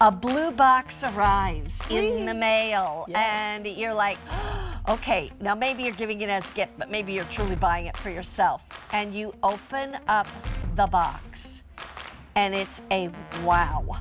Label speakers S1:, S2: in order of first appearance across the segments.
S1: A blue box arrives in the mail,
S2: Yes.
S1: and you're like, okay, now maybe you're giving it as a gift, but maybe you're truly buying it for yourself. And you open up the box, and it's a wow.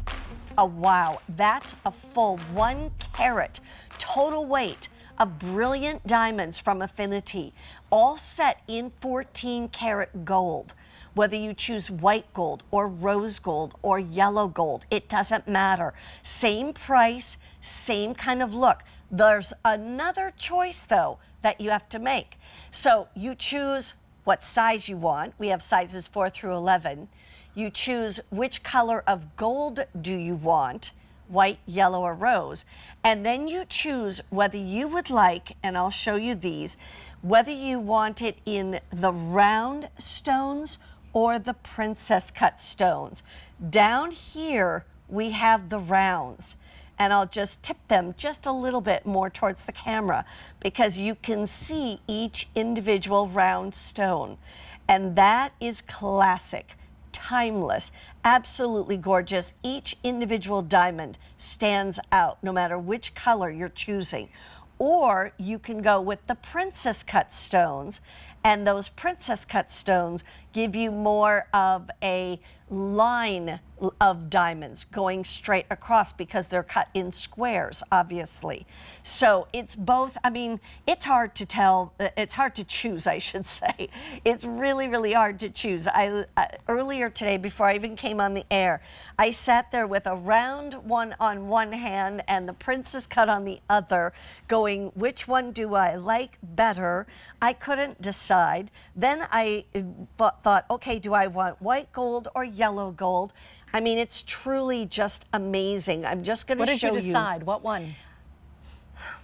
S1: A wow. That's a full 1 carat total weight of brilliant diamonds from Affinity, all set in 14 karat gold. Whether you choose white gold or rose gold or yellow gold, it doesn't matter. Same price, same kind of look. There's another choice though that you have to make. So you choose what size you want. We have sizes 4 through 11. You choose which color of gold do you want, white, yellow, or rose. And then you choose whether you would like, and I'll show you these, whether you want it in the round stones or the princess cut stones. Down here, we have the rounds. And I'll just tip them just a little bit more towards the camera because you can see each individual round stone. And that is classic, timeless, absolutely gorgeous. Each individual diamond stands out no matter which color you're choosing. Or you can go with the princess cut stones, and those princess cut stones give you more of a line of diamonds going straight across because they're cut in squares, obviously. So it's both, I mean, it's hard to tell, it's hard to choose, I should say. It's really, really hard to choose. Earlier today, before I even came on the air, I sat there with a round one on one hand and the princess cut on the other, going, which one do I like better? I couldn't decide. Then I thought, okay, do I want white gold or yellow gold? I mean, it's truly just amazing. I'm just going to show you.
S2: What did you decide? What one?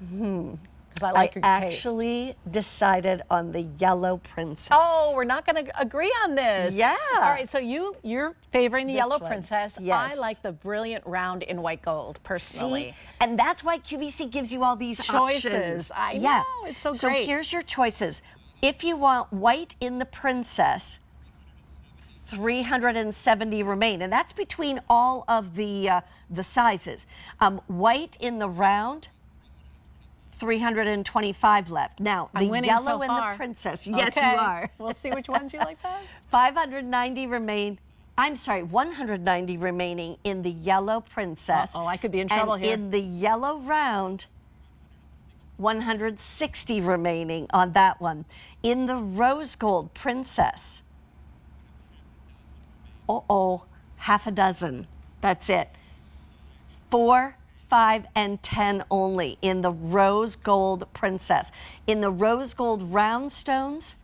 S2: Because I like your taste.
S1: I actually decided on the yellow princess.
S2: Oh, we're not going to agree on this.
S1: Yeah.
S2: All right, so you're favoring the
S1: This
S2: yellow
S1: one.
S2: princess.
S1: Yes.
S2: I like the brilliant round in white gold, personally.
S1: See? And that's why QVC gives you all these
S2: Choices.
S1: options.
S2: I know, it's so great.
S1: So here's your choices. If you want white in the princess, 370 remain, and that's between all of the sizes. White in the round, 325 left. Now, the yellow in the princess. Yes,
S2: okay.
S1: you are.
S2: We'll see which ones you like best.
S1: 590 remain. I'm sorry, 190 remaining in the yellow princess.
S2: Oh, I could be in trouble here.
S1: In the yellow round, 160 remaining on that one. In the rose gold princess, half a dozen. That's it. 4, 5, and 10 only in the rose gold princess. In the rose gold round stones,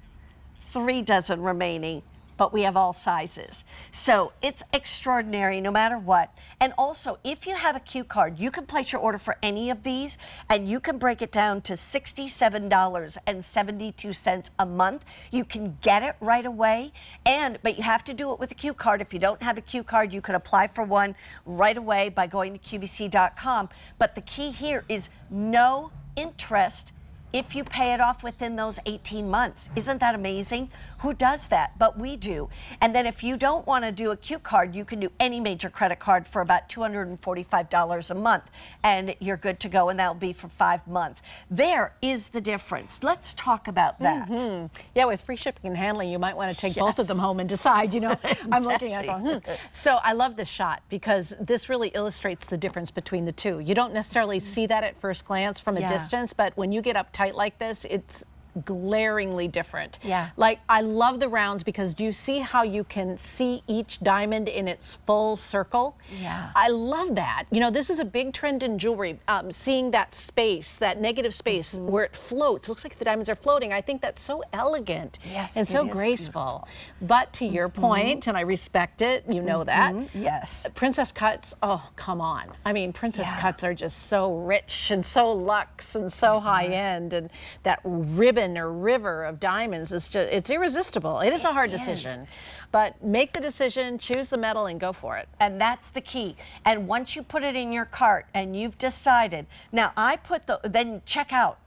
S1: 3 dozen remaining, but we have all sizes. So it's extraordinary no matter what. And also, if you have a Q card, you can place your order for any of these and you can break it down to $67.72 a month. You can get it right away, but you have to do it with a Q card. If you don't have a Q card, you can apply for one right away by going to QVC.com. But the key here is no interest if you pay it off within those 18 months. Isn't that amazing? Who does that? But we do. And then if you don't want to do a Q card, you can do any major credit card for about $245 a month, and you're good to go, and that'll be for 5 months. There is the difference. Let's talk about that.
S2: Yeah, with free shipping and handling, you might want to take both of them home and decide, you know. I'm looking at it going, So I love this shot because this really illustrates the difference between the two. You don't necessarily see that at first glance from a distance, but when you get up tight like this, it's glaringly different.
S1: Yeah.
S2: Like, I love the rounds because do you see how you can see each diamond in its full circle?
S1: Yeah.
S2: I love that. You know, this is a big trend in jewelry, seeing that space, that negative space where it floats. It looks like the diamonds are floating. I think that's so elegant and so graceful. Beautiful. But to your point, and I respect it, you know that.
S1: Yes.
S2: Princess cuts, oh, come on. I mean, princess cuts are just so rich and so luxe and so high end, and that ribbon or river of diamonds is just, it's irresistible. It is a hard decision, but make the decision, choose the metal, and go for it.
S1: And that's the key. And once you put it in your cart and you've decided, now I put then check out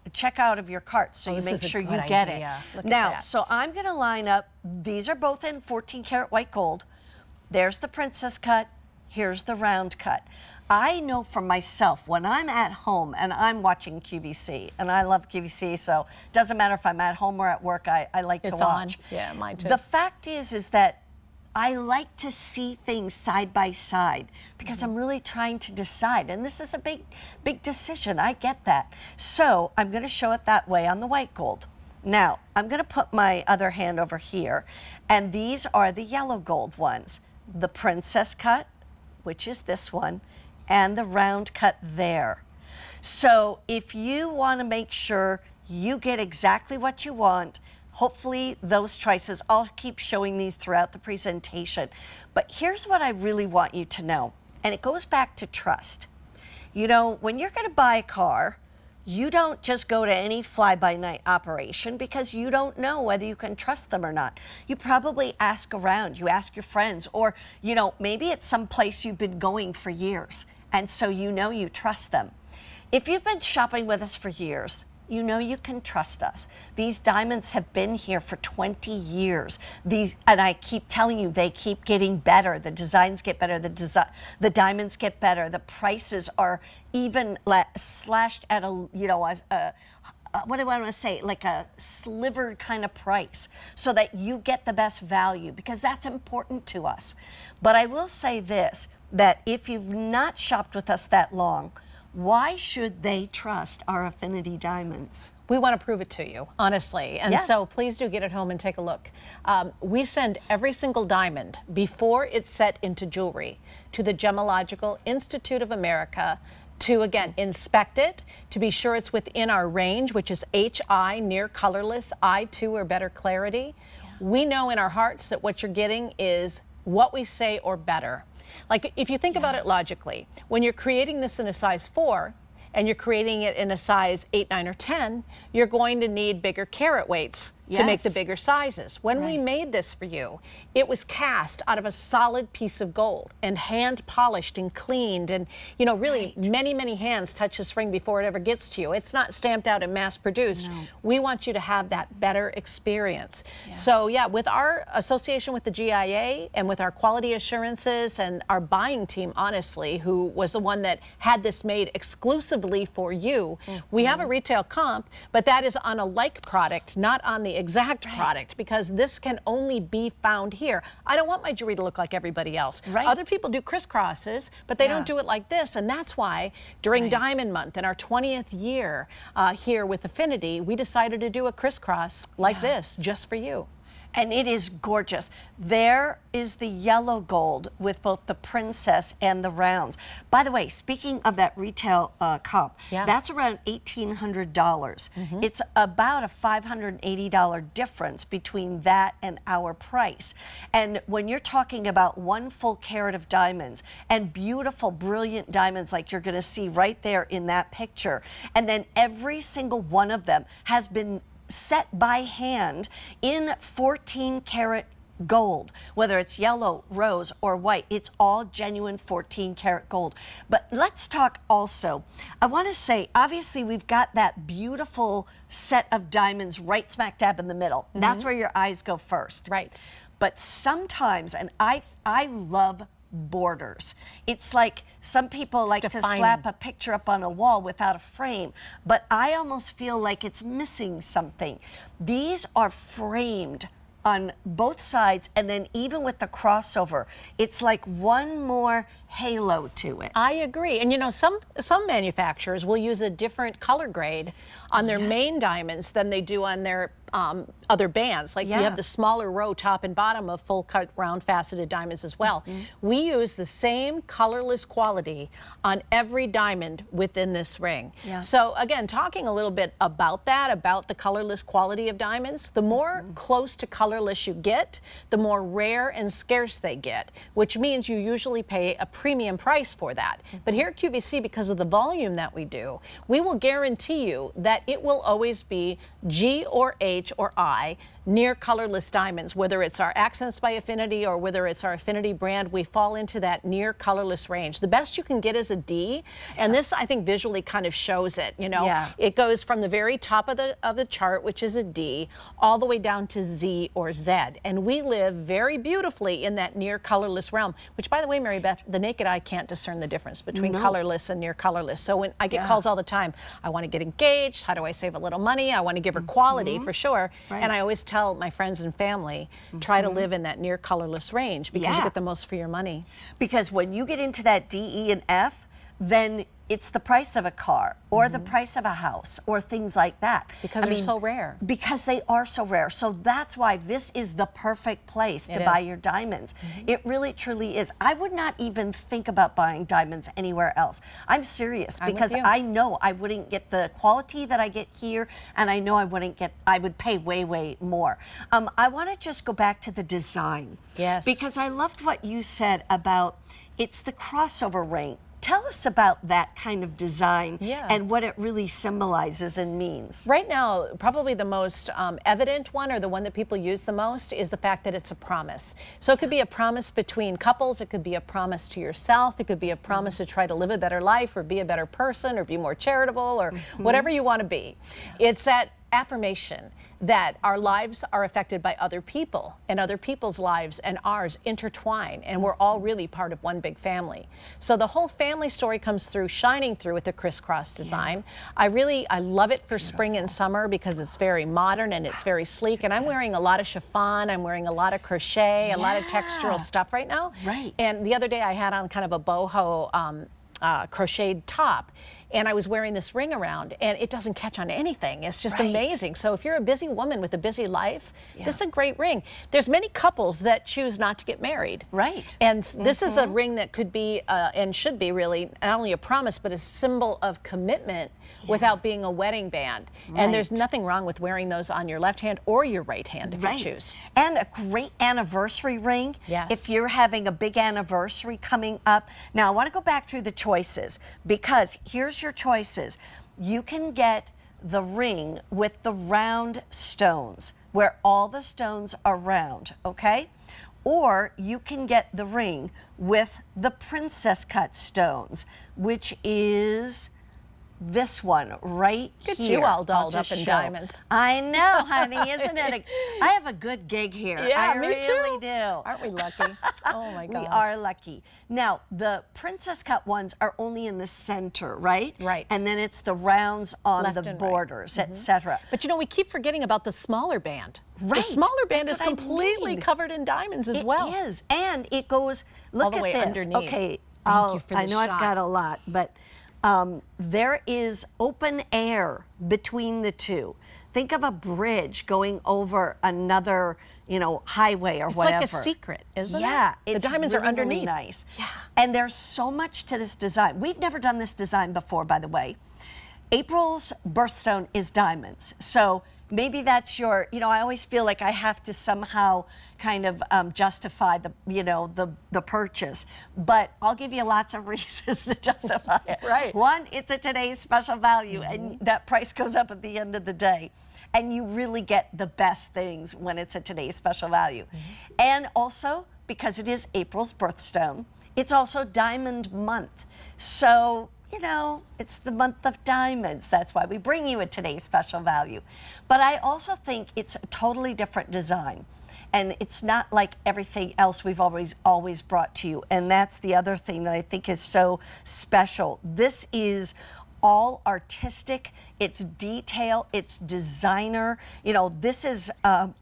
S1: of your cart so you make sure you get it. Now, so I'm going to line up, these are both in 14 karat white gold. There's the princess cut. here's the round cut. I know for myself, when I'm at home and I'm watching QVC, and I love QVC, so it doesn't matter if I'm at home or at work, I like to watch.
S2: It's on. Yeah, mine too.
S1: The fact is that I like to see things side by side because I'm really trying to decide. And this is a big decision. I get that. So I'm going to show it that way on the white gold. Now, I'm going to put my other hand over here. And these are the yellow gold ones. The princess cut, which is this one, and the round cut there. So if you want to make sure you get exactly what you want, hopefully those choices, I'll keep showing these throughout the presentation. But here's what I really want you to know, and it goes back to trust. You know, when you're going to buy a car, you don't just go to any fly-by-night operation because you don't know whether you can trust them or not. You probably ask around, you ask your friends, or, you know, maybe it's some place you've been going for years, and so you know you trust them. If you've been shopping with us for years, you know you can trust us. These diamonds have been here for 20 years. And I keep telling you, they keep getting better. The designs get better, the diamonds get better. The prices are even slashed at a, you know, what do I want to say, like a slivered kind of price so that you get the best value, because that's important to us. But I will say this, that if you've not shopped with us that long, why should they trust our Affinity diamonds?
S2: We want to prove it to you, honestly. And so please do get it home and take a look. We send every single diamond before it's set into jewelry to the Gemological Institute of America to, again, inspect it, to be sure it's within our range, which is HI, near colorless, I2 or better clarity. We know in our hearts that what you're getting is what we say or better. Like, if you think about it logically, when you're creating this in a size 4 and you're creating it in a size 8, 9, or 10, you're going to need bigger carat weights to make the bigger sizes. When we made this for you, it was cast out of a solid piece of gold and hand polished and cleaned, and, you know, really many hands touch this ring before it ever gets to you. It's not stamped out and mass produced. No. We want you to have that better experience. So yeah, with our association with the GIA and with our quality assurances and our buying team, honestly, who was the one that had this made exclusively for you, we have a retail comp, but that is on a like product, not on the exact product, because this can only be found here. I don't want my jewelry to look like everybody else. Other people do crisscrosses, but they don't do it like this, and that's why during Diamond Month in our 20th year here with Affinity, we decided to do a crisscross like this just for you.
S1: And it is gorgeous. There is the yellow gold with both the princess and the rounds. By the way, speaking of that retail comp, that's around $1,800. It's about a $580 difference between that and our price. And when you're talking about 1 full carat of diamonds and beautiful, brilliant diamonds like you're going to see right there in that picture, and then every single one of them has been set by hand in 14 karat gold, whether it's yellow, rose, or white. It's all genuine 14 karat gold. But let's talk also, I want to say, obviously we've got that beautiful set of diamonds right smack dab in the middle. That's where your eyes go first. But sometimes, and I love borders. It's like some people like to slap a picture up on a wall without a frame, but I almost feel like it's missing something. These are framed on both sides, and then even with the crossover, it's like one more halo to it.
S2: I agree. And you know, some manufacturers will use a different color grade on their main diamonds than they do on their other bands. Like we have the smaller row top and bottom of full cut round faceted diamonds as well. We use the same colorless quality on every diamond within this ring. So again, talking a little bit about that, about the colorless quality of diamonds, the more close to colorless you get, the more rare and scarce they get, which means you usually pay a premium price for that. But here at QVC, because of the volume that we do, we will guarantee you that it will always be G or H or I, near colorless diamonds, whether it's our Accents by Affinity or whether it's our Affinity brand, we fall into that near colorless range. The best you can get is a D, and this I think visually kind of shows it. You know, it goes from the very top of the chart, which is a D, all the way down to Z or Z, and we live very beautifully in that near colorless realm. Which, by the way, Mary Beth, the naked eye can't discern the difference between colorless and near colorless. So when I get calls all the time, I want to get engaged. How do I save a little money? I want to give her quality for sure, and I always tell my friends and family, try to live in that near colorless range because you get the most for your money.
S1: Because when you get into that D, E, and F, then it's the price of a car or the price of a house or things like that.
S2: Because they're so rare.
S1: Because they are so rare. So that's why this is the perfect place to buy your diamonds. It really, truly is. I would not even think about buying diamonds anywhere else. I'm serious because I know I wouldn't get the quality that I get here, and I know I would pay way, way more. I want to just go back to the design.
S2: Yes.
S1: Because I loved what you said about it's the crossover ring. Tell us about that kind of design and what it really symbolizes and means.
S2: Right now, probably the most evident one, or the one that people use the most, is the fact that it's a promise. So it could be a promise between couples, it could be a promise to yourself, it could be a promise to try to live a better life or be a better person or be more charitable or whatever you want to be. It's that affirmation that our lives are affected by other people, and other people's lives and ours intertwine, and we're all really part of one big family. So the whole family story comes through, shining through with the crisscross design. I love it for spring and summer because it's very modern and it's very sleek, and I'm wearing a lot of chiffon, I'm wearing a lot of crochet, a lot of textural stuff right now. And the other day I had on kind of a boho crocheted top, and I was wearing this ring around, and it doesn't catch on anything. It's just amazing. So if you're a busy woman with a busy life, this is a great ring. There's many couples that choose not to get married. And this is a ring that could be and should be really not only a promise, but a symbol of commitment without being a wedding band. And there's nothing wrong with wearing those on your left hand or your right hand if you choose.
S1: And a great anniversary ring if you're having a big anniversary coming up. Now I want to go back through the choices, because here's your choices. You can get the ring with the round stones where all the stones are round, okay? Or you can get the ring with the princess cut stones, which is this one right here.
S2: Get you all dolled up in diamonds.
S1: I know, honey, isn't it? I have a good gig here. I
S2: me
S1: really
S2: too.
S1: do.
S2: Aren't we lucky? Oh my gosh.
S1: We are lucky. Now, the princess cut ones are only in the center, right? And then it's the rounds on
S2: Left
S1: the
S2: and
S1: borders, etc.
S2: But you know, we keep forgetting about the smaller band. The smaller band is completely covered in diamonds as well.
S1: It is, and it goes, look
S2: all the
S1: at
S2: way
S1: this.
S2: Underneath.
S1: Okay,
S2: Thank you for
S1: I
S2: the
S1: know
S2: shot.
S1: I've got a lot, but there is open air between the two. Think of a bridge going over another, highway or whatever.
S2: It's like a secret, isn't it?
S1: Yeah,
S2: the diamonds
S1: really,
S2: are underneath.
S1: Really nice. Yeah. And there's so much to this design. We've never done this design before, by the way. April's birthstone is diamonds. So maybe that's your, I always feel like I have to somehow kind of justify the purchase, but I'll give you lots of reasons to justify it. One, it's a today's special value, and that price goes up at the end of the day. And you really get the best things when it's a today's special value. And also, because it is April's birthstone, it's also Diamond Month. So, it's the month of diamonds. That's why we bring you a today's special value. But I also think it's a totally different design. And it's not like everything else we've always brought to you. And that's the other thing that I think is so special. This is all artistic, it's detail, it's designer. This is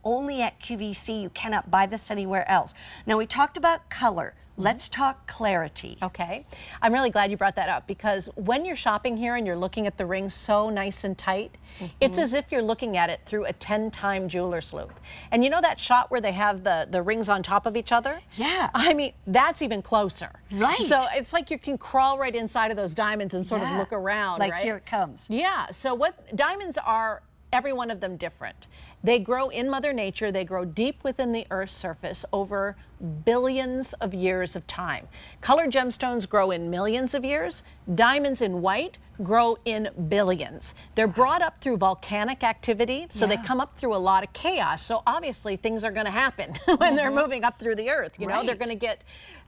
S1: only at QVC. You cannot buy this anywhere else. Now, we talked about color. Let's talk clarity.
S2: Okay. I'm really glad you brought that up, because when you're shopping here and you're looking at the ring so nice and tight, it's as if you're looking at it through a 10-time jeweler's loop. And you know that shot where they have the rings on top of each other?
S1: Yeah.
S2: I mean, that's even closer.
S1: Right.
S2: So it's like you can crawl right inside of those diamonds and sort of look around,
S1: like,
S2: right?
S1: Here it comes.
S2: Yeah. So what diamonds are, every one of them different. They grow in Mother Nature. They grow deep within the Earth's surface over billions of years of time. Colored gemstones grow in millions of years. Diamonds in white grow in billions. They're brought up through volcanic activity, so they come up through a lot of chaos. So obviously things are going to happen when they're moving up through the earth. You know, they're going to get,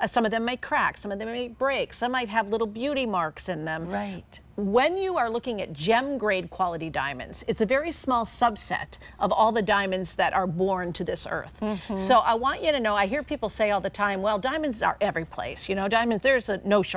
S2: some of them may crack, some of them may break, some might have little beauty marks in them.
S1: Right.
S2: When you are looking at gem grade quality diamonds, it's a very small subset of all the diamonds that are born to this earth. So I want you to know, I hear people say all the time, well, diamonds are every place. You know, diamonds, there's no shortage